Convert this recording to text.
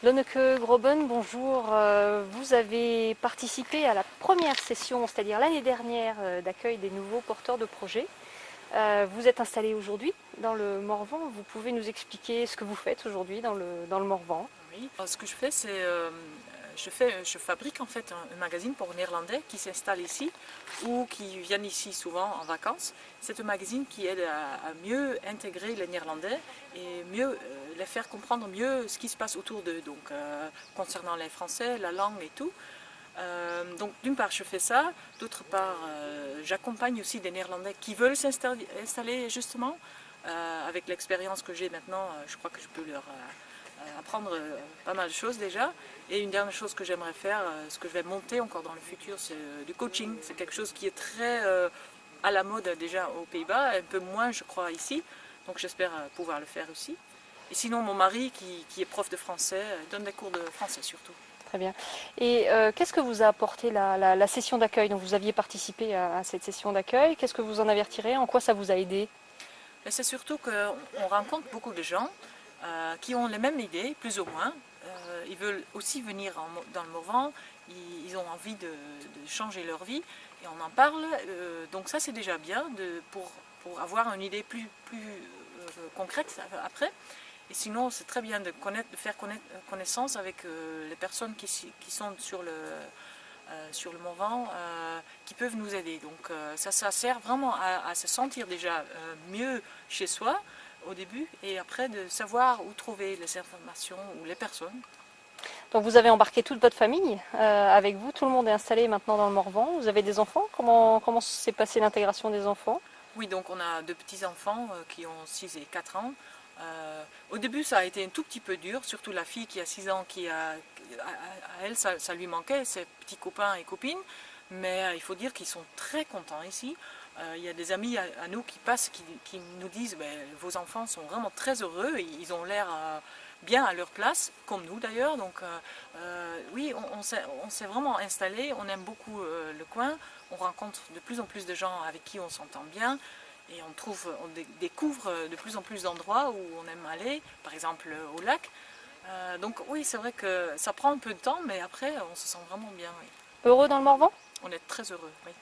Lonneke Groben, bonjour. Vous avez participé à la première session, c'est-à-dire l'année dernière, d'accueil des nouveaux porteurs de projets. Vous êtes installé aujourd'hui dans le Morvan. Vous pouvez nous expliquer ce que vous faites aujourd'hui dans le Morvan? Oui, ce que je fais, c'est je fabrique en fait un magazine pour Néerlandais qui s'installent ici ou qui viennent ici souvent en vacances. C'est un magazine qui aide à mieux intégrer les Néerlandais et mieux les faire comprendre mieux ce qui se passe autour d'eux, donc concernant les Français, la langue et tout. Donc d'une part je fais ça, d'autre part j'accompagne aussi des Néerlandais qui veulent s'installer justement. Avec l'expérience que j'ai maintenant, je crois que je peux leur apprendre pas mal de choses déjà. Et une dernière chose que j'aimerais faire, ce que je vais monter encore dans le futur, c'est du coaching. C'est quelque chose qui est très à la mode déjà aux Pays-Bas, un peu moins je crois ici. Donc j'espère pouvoir le faire aussi. Et sinon mon mari qui est prof de français, donne des cours de français surtout. Très bien. Et qu'est-ce que vous a apporté la session d'accueil? Donc vous aviez participé à cette session d'accueil. Qu'est-ce que vous en avez retiré? En quoi ça vous a aidé? Et c'est surtout qu'on rencontre beaucoup de gens qui ont les mêmes idées, plus ou moins. Ils veulent aussi venir dans le Morvan, ils ont envie de changer leur vie et on en parle. Donc ça c'est déjà bien pour avoir une idée plus concrète après. Et sinon c'est très bien de faire connaissance avec les personnes qui sont sur le Morvan qui peuvent nous aider. Donc ça sert vraiment à se sentir déjà mieux chez soi au début et après de savoir où trouver les informations ou les personnes. Donc vous avez embarqué toute votre famille avec vous. Tout le monde est installé maintenant dans le Morvan. Vous avez des enfants? Comment s'est passée l'intégration des enfants? Oui, donc on a deux petits-enfants qui ont 6 et 4 ans. Au début, ça a été un tout petit peu dur, surtout la fille qui a 6 ans, à elle, ça lui manquait, ses petits copains et copines. Mais il faut dire qu'ils sont très contents ici. Il y a des amis à nous qui passent, qui nous disent ben, vos enfants sont vraiment très heureux, ils ont l'air bien à leur place, comme nous d'ailleurs. Donc oui, on s'est vraiment installé, on aime beaucoup le coin, on rencontre de plus en plus de gens avec qui on s'entend bien. Et on découvre de plus en plus d'endroits où on aime aller, par exemple au lac. Donc oui, c'est vrai que ça prend un peu de temps, mais après on se sent vraiment bien. Oui. Heureux dans le Morvan? On est très heureux. Oui.